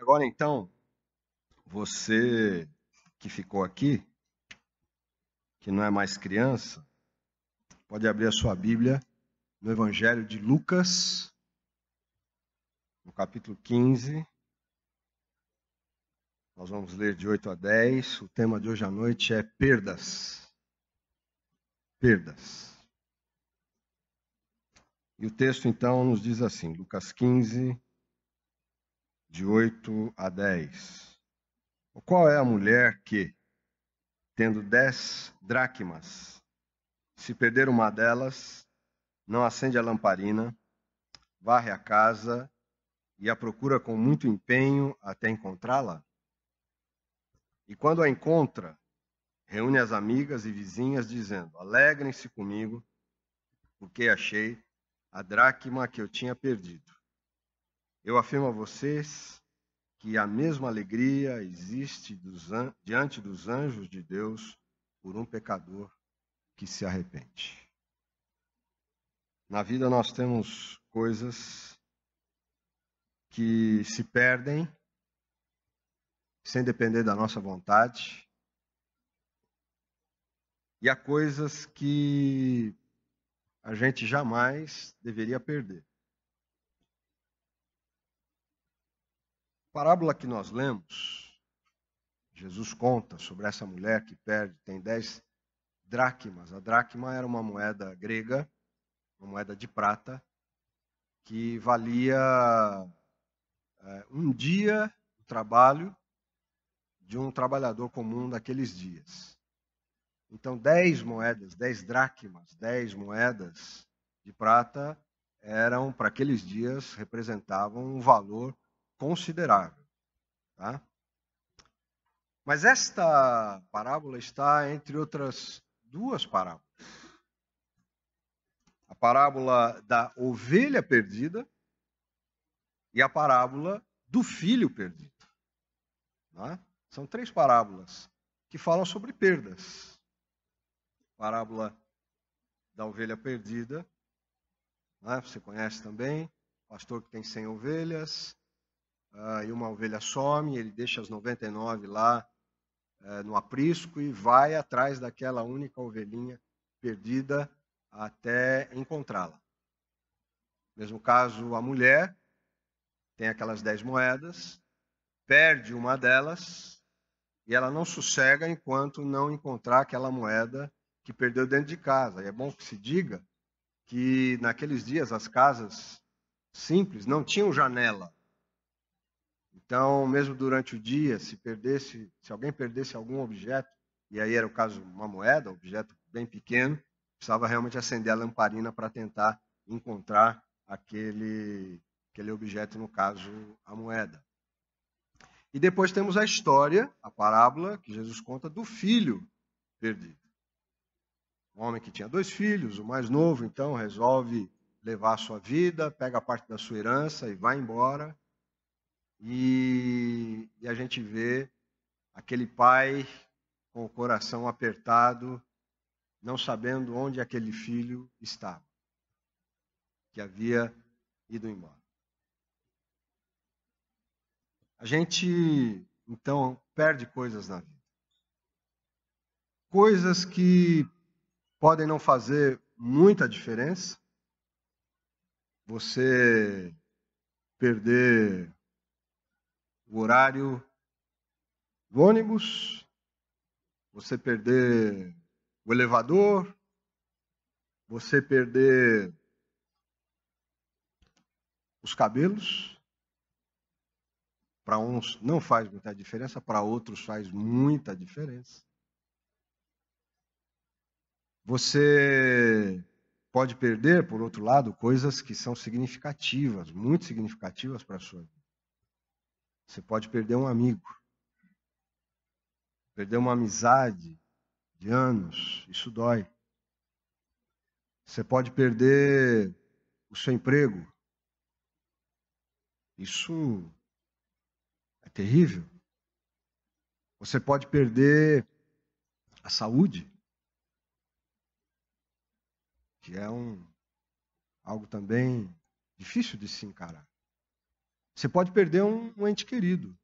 Agora então, você que ficou aqui, que não é mais criança, pode abrir a sua Bíblia no Evangelho de Lucas, no capítulo 15. Nós vamos ler de 8 a 10. O tema de hoje à noite é perdas. Perdas. E o texto então nos diz assim, Lucas 15, de 8 a 10. Qual é a mulher que, tendo 10 dracmas, se perder uma delas, não acende a lamparina, varre a casa e a procura com muito empenho até encontrá-la? E quando a encontra, reúne as amigas e vizinhas, dizendo: Alegrem-se comigo, porque achei a dracma que eu tinha perdido. Eu afirmo a vocês que a mesma alegria existe diante dos anjos de Deus por um pecador que se arrepende. Na vida nós temos coisas que se perdem sem depender da nossa vontade, e há coisas que a gente jamais deveria perder. A parábola que nós lemos, Jesus conta sobre essa mulher que perde, tem 10 dracmas. A dracma era uma moeda grega, uma moeda de prata, que valia um dia de trabalho de um trabalhador comum daqueles dias. Então, 10 moedas, 10 dracmas, 10 moedas de prata eram, para aqueles dias, representavam um valor considerável. Tá? Mas esta parábola está entre outras duas parábolas. A parábola da ovelha perdida e a parábola do filho perdido. Tá? São 3 parábolas que falam sobre perdas. Parábola da ovelha perdida, né? Você conhece também, pastor que tem 100 ovelhas, e uma ovelha some, ele deixa as 99 lá no aprisco e vai atrás daquela única ovelhinha perdida até encontrá-la. Mesmo caso, a mulher tem aquelas 10 moedas, perde uma delas e ela não sossega enquanto não encontrar aquela moeda que perdeu dentro de casa. E é bom que se diga que naqueles dias as casas simples não tinham janela. Então, mesmo durante o dia, se alguém perdesse algum objeto, e aí era o caso uma moeda, um objeto bem pequeno, precisava realmente acender a lamparina para tentar encontrar aquele objeto, no caso, a moeda. E depois temos a história, a parábola que Jesus conta do filho perdido. Um homem que tinha 2 filhos, o mais novo, então, resolve levar a sua vida, pega a parte da sua herança e vai embora. E a gente vê aquele pai com o coração apertado, não sabendo onde aquele filho estava, que havia ido embora. A gente, então, perde coisas na vida. Coisas que podem não fazer muita diferença. Você perder o horário do ônibus, você perder o elevador, você perder os cabelos. Para uns não faz muita diferença, para outros faz muita diferença. Você pode perder, por outro lado, coisas que são significativas, muito significativas para a sua vida. Você pode perder um amigo, perder uma amizade de anos, isso dói. Você pode perder o seu emprego, isso é terrível. Você pode perder a saúde, que é algo também difícil de se encarar. Você pode perder um ente querido.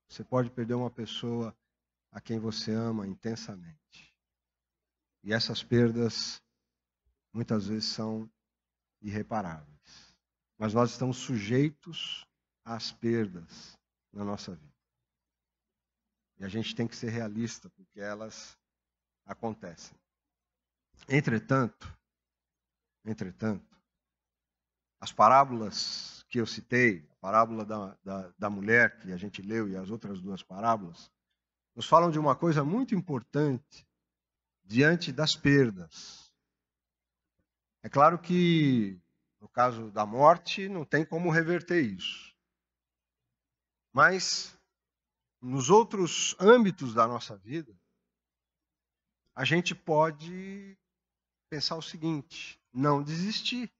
Você pode perder uma pessoa a quem você ama intensamente. E essas perdas, muitas vezes, são irreparáveis. Mas nós estamos sujeitos às perdas na nossa vida. E a gente tem que ser realista, porque elas acontecem. Entretanto, as parábolas que eu citei, a parábola da mulher que a gente leu e as outras duas parábolas, nos falam de uma coisa muito importante diante das perdas. É claro que, no caso da morte, não tem como reverter isso. Mas, nos outros âmbitos da nossa vida, a gente pode pensar o seguinte: não desistir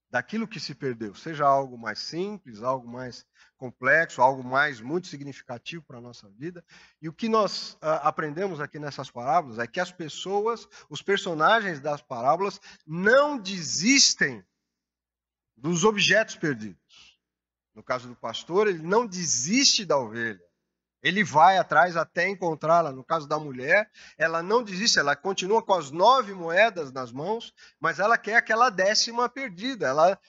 daquilo que se perdeu, seja algo mais simples, algo mais complexo, algo mais muito significativo para a nossa vida. E o que nós aprendemos aqui nessas parábolas é que as pessoas, os personagens das parábolas, não desistem dos objetos perdidos. No caso do pastor, ele não desiste da ovelha. Ele vai atrás até encontrá-la. No caso da mulher, ela não desiste, ela continua com as 9 moedas nas mãos, mas ela quer aquela 10ª perdida. Ela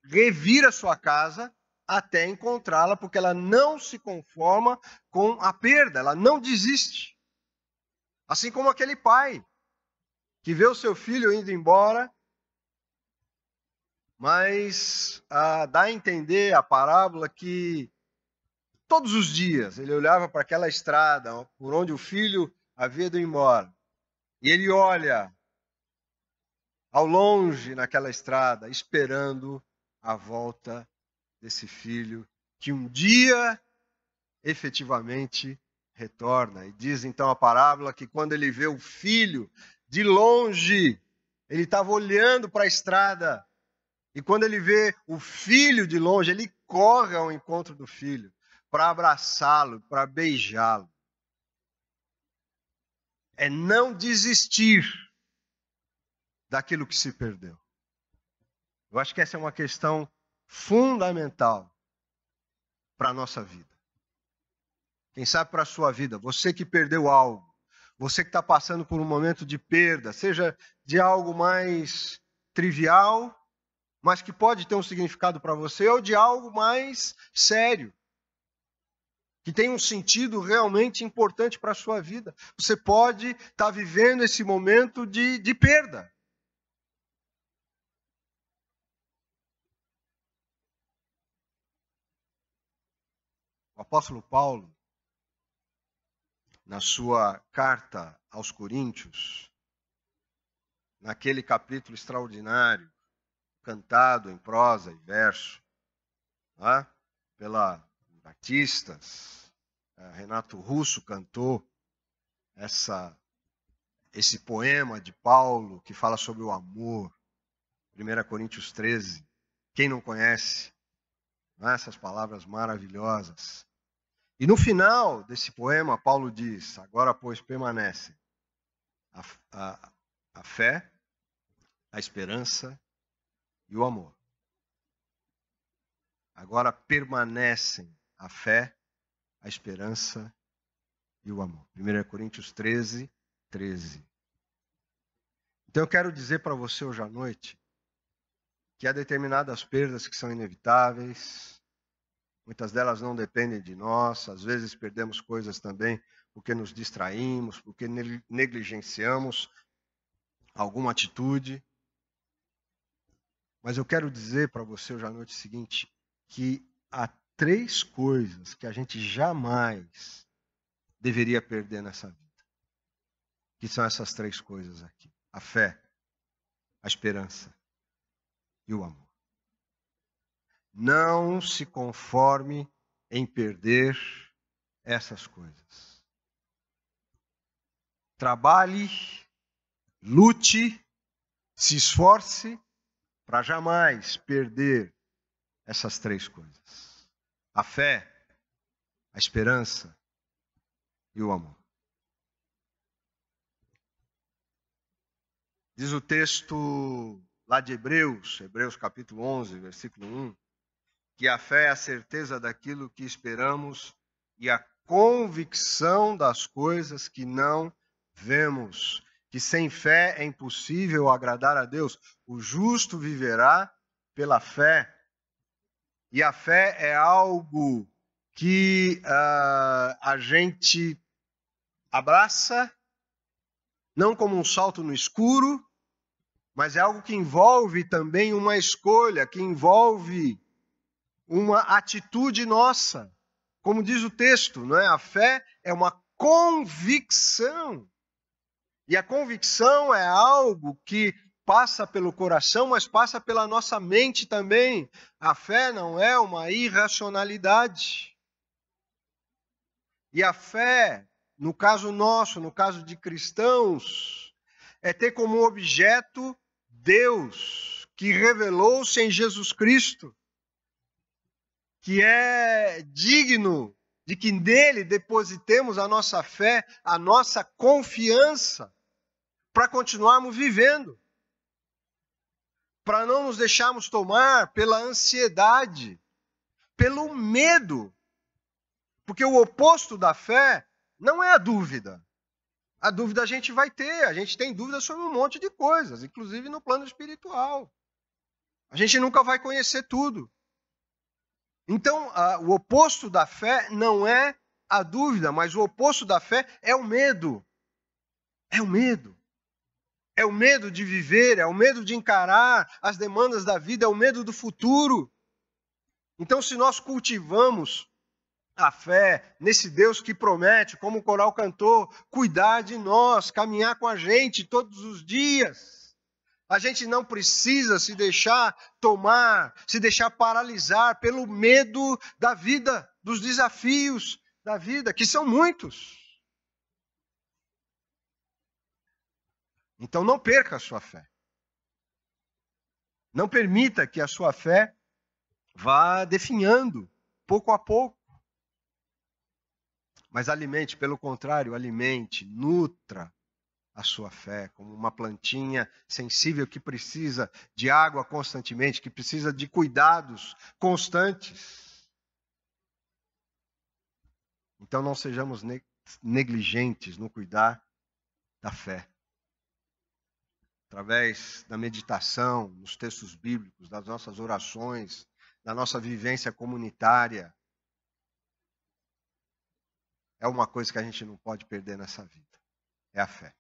revira sua casa até encontrá-la, porque ela não se conforma com a perda, ela não desiste. Assim como aquele pai que vê o seu filho indo embora, mas dá a entender a parábola que todos os dias ele olhava para aquela estrada por onde o filho havia ido embora. E ele olha ao longe naquela estrada, esperando a volta desse filho, que um dia efetivamente retorna. E diz então a parábola que quando ele vê o filho de longe, ele estava olhando para a estrada. E quando ele vê o filho de longe, ele corre ao encontro do filho para abraçá-lo, para beijá-lo. É não desistir daquilo que se perdeu. Eu acho que essa é uma questão fundamental para a nossa vida. Quem sabe para a sua vida, você que perdeu algo, você que está passando por um momento de perda, seja de algo mais trivial, mas que pode ter um significado para você, ou de algo mais sério, que tem um sentido realmente importante para a sua vida. Você pode estar vivendo esse momento de perda. O apóstolo Paulo, na sua carta aos Coríntios, naquele capítulo extraordinário, cantado em prosa e verso, pela artistas, Renato Russo cantou esse poema de Paulo que fala sobre o amor, 1 Coríntios 13. Quem não conhece, essas palavras maravilhosas. E no final desse poema, Paulo diz: agora, pois, permanecem a fé, a esperança e o amor. Agora permanecem a fé, a esperança e o amor. 1 Coríntios 13, 13. Então eu quero dizer para você hoje à noite que há determinadas perdas que são inevitáveis, muitas delas não dependem de nós, às vezes perdemos coisas também porque nos distraímos, porque negligenciamos alguma atitude. Mas eu quero dizer para você hoje à noite o seguinte, que há 3 coisas que a gente jamais deveria perder nessa vida. Que são essas 3 coisas aqui: a fé, a esperança e o amor. Não se conforme em perder essas coisas. Trabalhe, lute, se esforce para jamais perder essas 3 coisas: a fé, a esperança e o amor. Diz o texto lá de Hebreus capítulo 11, versículo 1, que a fé é a certeza daquilo que esperamos e a convicção das coisas que não vemos. Que sem fé é impossível agradar a Deus. O justo viverá pela fé. E a fé é algo que a gente abraça, não como um salto no escuro, mas é algo que envolve também uma escolha, que envolve uma atitude nossa. Como diz o texto, não é? A fé é uma convicção. E a convicção é algo que passa pelo coração, mas passa pela nossa mente também. A fé não é uma irracionalidade. E a fé, no caso nosso, no caso de cristãos, é ter como objeto Deus, que revelou-se em Jesus Cristo, que é digno de que nele depositemos a nossa fé, a nossa confiança, para continuarmos vivendo, para não nos deixarmos tomar pela ansiedade, pelo medo, porque o oposto da fé não é a dúvida. A dúvida a gente vai ter, a gente tem dúvida sobre um monte de coisas, inclusive no plano espiritual. A gente nunca vai conhecer tudo. Então, o oposto da fé não é a dúvida, mas o oposto da fé é o medo. É o medo. É o medo de viver, é o medo de encarar as demandas da vida, é o medo do futuro. Então, se nós cultivamos a fé nesse Deus que promete, como o coral cantou, cuidar de nós, caminhar com a gente todos os dias, a gente não precisa se deixar tomar, se deixar paralisar pelo medo da vida, dos desafios da vida, que são muitos. Então não perca a sua fé. Não permita que a sua fé vá definhando pouco a pouco. Mas alimente, pelo contrário, alimente, nutra a sua fé, como uma plantinha sensível que precisa de água constantemente, que precisa de cuidados constantes. Então não sejamos negligentes no cuidar da fé. Através da meditação, nos textos bíblicos, das nossas orações, da nossa vivência comunitária. É uma coisa que a gente não pode perder nessa vida. É a fé.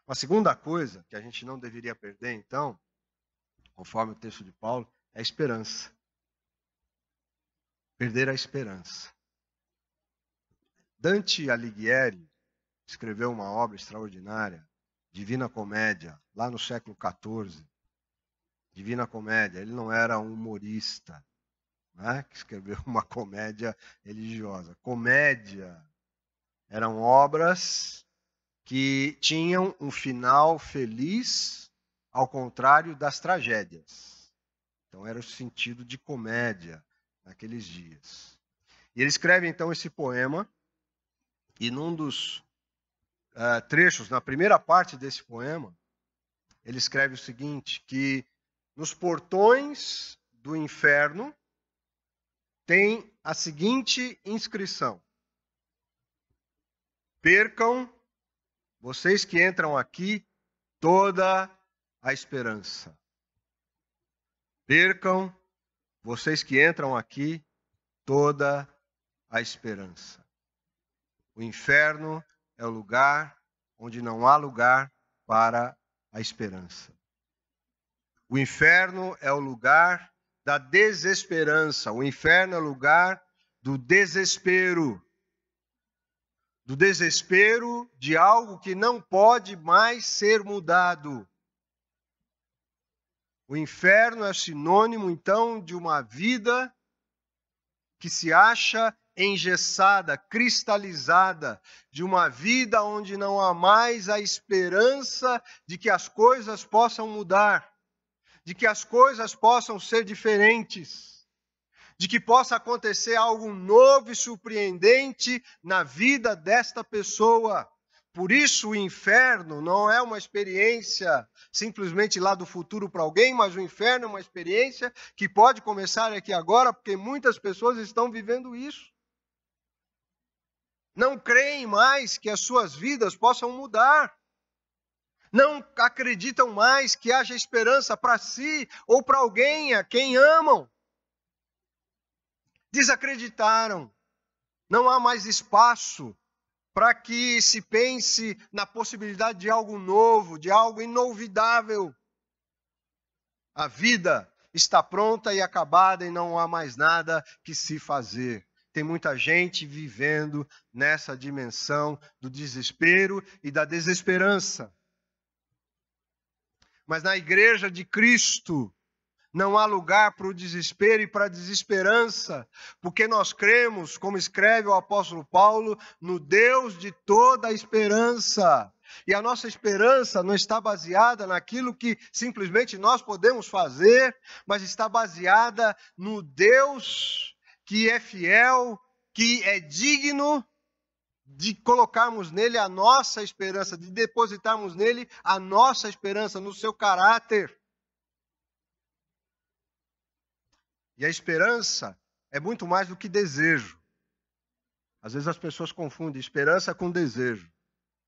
Uma segunda coisa que a gente não deveria perder, então, conforme o texto de Paulo, é a esperança. Perder a esperança. Dante Alighieri escreveu uma obra extraordinária, Divina Comédia, lá no século XIV. Divina Comédia, ele não era um humorista, né, que escreveu uma comédia religiosa. Comédia eram obras que tinham um final feliz, ao contrário das tragédias. Então era o sentido de comédia naqueles dias. E ele escreve então esse poema, e num dos trechos, na primeira parte desse poema, ele escreve o seguinte, que nos portões do inferno tem a seguinte inscrição: percam, vocês que entram aqui, toda a esperança. Percam, vocês que entram aqui, toda a esperança. O inferno é o lugar onde não há lugar para a esperança. O inferno é o lugar da desesperança. O inferno é o lugar do desespero. Do desespero de algo que não pode mais ser mudado. O inferno é sinônimo, então, de uma vida que se acha engessada, cristalizada, de uma vida onde não há mais a esperança de que as coisas possam mudar, de que as coisas possam ser diferentes, de que possa acontecer algo novo e surpreendente na vida desta pessoa. Por isso o inferno não é uma experiência simplesmente lá do futuro para alguém, mas o inferno é uma experiência que pode começar aqui agora, porque muitas pessoas estão vivendo isso. Não creem mais que as suas vidas possam mudar. Não acreditam mais que haja esperança para si ou para alguém a quem amam. Desacreditaram. Não há mais espaço para que se pense na possibilidade de algo novo, de algo inovidável. A vida está pronta e acabada e não há mais nada que se fazer. Tem muita gente vivendo nessa dimensão do desespero e da desesperança. Mas na igreja de Cristo não há lugar para o desespero e para a desesperança, porque nós cremos, como escreve o apóstolo Paulo, no Deus de toda a esperança. E a nossa esperança não está baseada naquilo que simplesmente nós podemos fazer, mas está baseada no Deus que é fiel, que é digno de colocarmos nele a nossa esperança, de depositarmos nele a nossa esperança, no seu caráter. E a esperança é muito mais do que desejo. Às vezes as pessoas confundem esperança com desejo,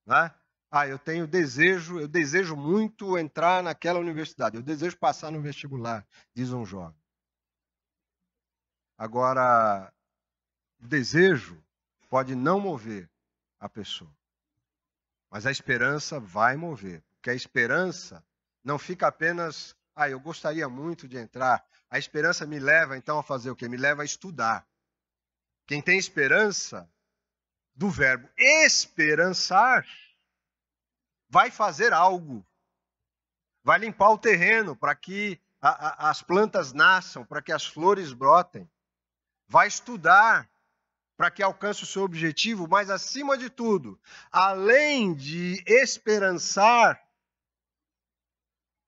né? Eu tenho desejo, eu desejo muito entrar naquela universidade, eu desejo passar no vestibular, diz um jovem. Agora, o desejo pode não mover a pessoa, mas a esperança vai mover, porque a esperança não fica apenas, eu gostaria muito de entrar. A esperança me leva, então, a fazer o quê? Me leva a estudar. Quem tem esperança, do verbo esperançar, vai fazer algo. Vai limpar o terreno para que as plantas nasçam, para que as flores brotem. Vai estudar para que alcance o seu objetivo, mas, acima de tudo, além de esperançar,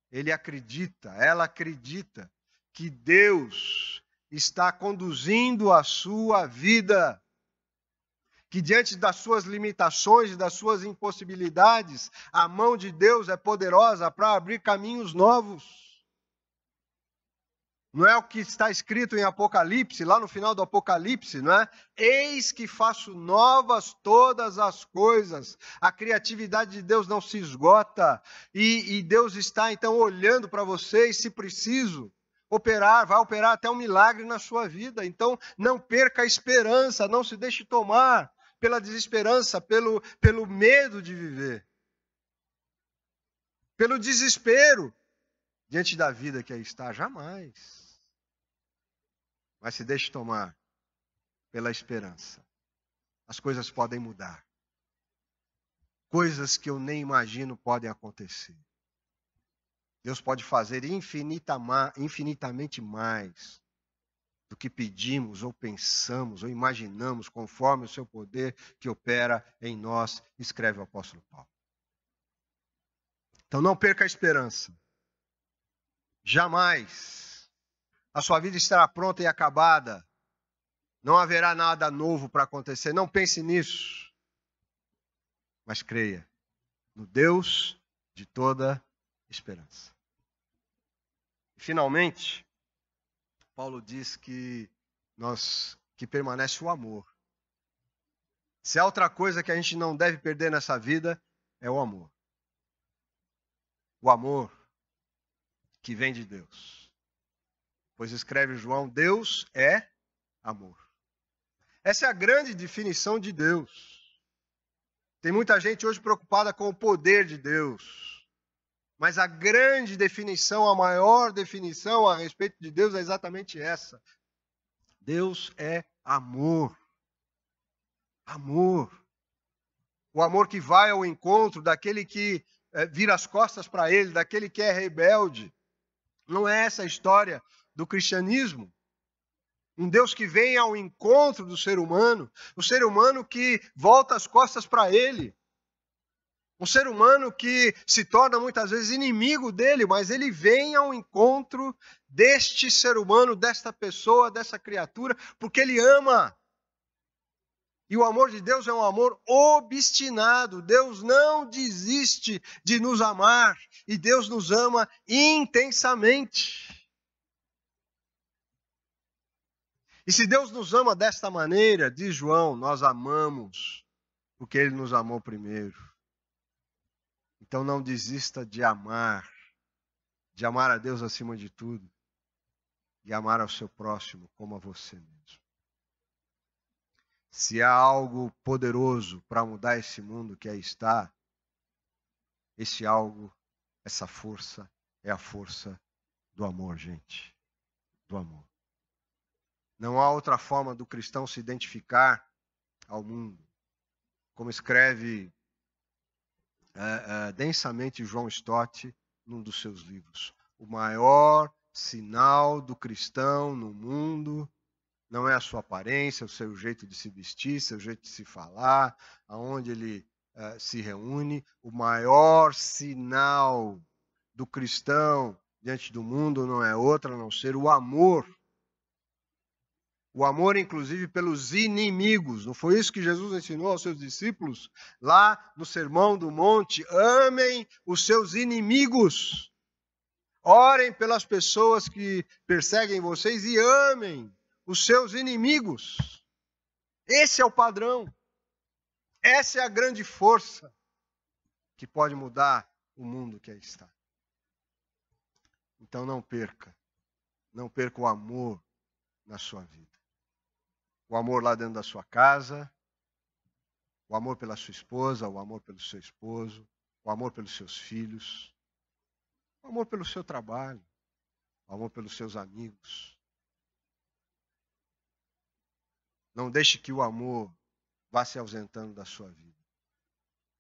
ela acredita que Deus está conduzindo a sua vida, que diante das suas limitações e das suas impossibilidades, a mão de Deus é poderosa para abrir caminhos novos. Não é o que está escrito em Apocalipse, lá no final do Apocalipse, não é? Eis que faço novas todas as coisas. A criatividade de Deus não se esgota. E Deus está, então, olhando para você e, se preciso, vai operar até um milagre na sua vida. Então, não perca a esperança, não se deixe tomar pela desesperança, pelo medo de viver. Pelo desespero diante da vida que aí está, jamais. Mas se deixe tomar pela esperança. As coisas podem mudar. Coisas que eu nem imagino podem acontecer. Deus pode fazer infinitamente mais do que pedimos, ou pensamos, ou imaginamos, conforme o seu poder que opera em nós, escreve o apóstolo Paulo. Então não perca a esperança. Jamais. A sua vida estará pronta e acabada. Não haverá nada novo para acontecer. Não pense nisso. Mas creia no Deus de toda esperança. E, finalmente, Paulo diz que permanece o amor. Se há outra coisa que a gente não deve perder nessa vida, é o amor. O amor que vem de Deus. Pois escreve João, Deus é amor. Essa é a grande definição de Deus. Tem muita gente hoje preocupada com o poder de Deus. Mas a grande definição, a maior definição a respeito de Deus é exatamente essa. Deus é amor. Amor. O amor que vai ao encontro daquele que vira as costas para ele, daquele que é rebelde. Não é essa a história do cristianismo. Um Deus que vem ao encontro do ser humano, o ser humano que volta as costas para ele. Um ser humano que se torna muitas vezes inimigo dele, mas ele vem ao encontro deste ser humano, desta pessoa, dessa criatura, porque ele ama. E o amor de Deus é um amor obstinado. Deus não desiste de nos amar. E Deus nos ama intensamente. E se Deus nos ama desta maneira, diz João, nós amamos porque Ele nos amou primeiro. Então não desista de amar a Deus acima de tudo e amar ao seu próximo como a você mesmo. Se há algo poderoso para mudar esse mundo que aí está, esse algo, essa força, é a força do amor, gente. Do amor. Não há outra forma do cristão se identificar ao mundo. Como escreve densamente John Stott num dos seus livros. O maior sinal do cristão no mundo não é a sua aparência, o seu jeito de se vestir, seu jeito de se falar, aonde ele se reúne. O maior sinal do cristão diante do mundo não é outro a não ser o amor. O amor, inclusive, pelos inimigos. Não foi isso que Jesus ensinou aos seus discípulos lá no Sermão do Monte? Amem os seus inimigos. Orem pelas pessoas que perseguem vocês e amem os seus inimigos. Esse é o padrão. Essa é a grande força que pode mudar o mundo que aí está. Então não perca o amor na sua vida. O amor lá dentro da sua casa, o amor pela sua esposa, o amor pelo seu esposo, o amor pelos seus filhos, o amor pelo seu trabalho, o amor pelos seus amigos. Não deixe que o amor vá se ausentando da sua vida.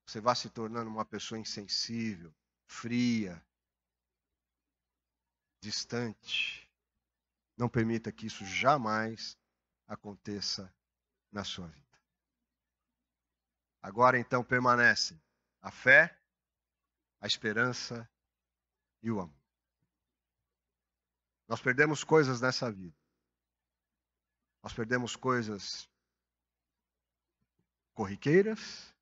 Você vá se tornando uma pessoa insensível, fria, distante. Não permita que isso jamais aconteça na sua vida. Agora então permanecem a fé, a esperança e o amor. Nós perdemos coisas nessa vida. Nós perdemos coisas corriqueiras,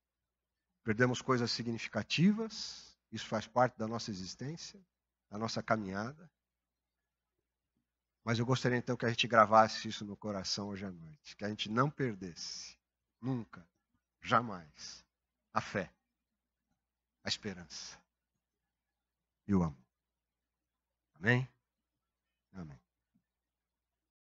perdemos coisas significativas, isso faz parte da nossa existência, da nossa caminhada. Mas eu gostaria então que a gente gravasse isso no coração hoje à noite, que a gente não perdesse, nunca, jamais, a fé, a esperança e o amor. Amém? Amém.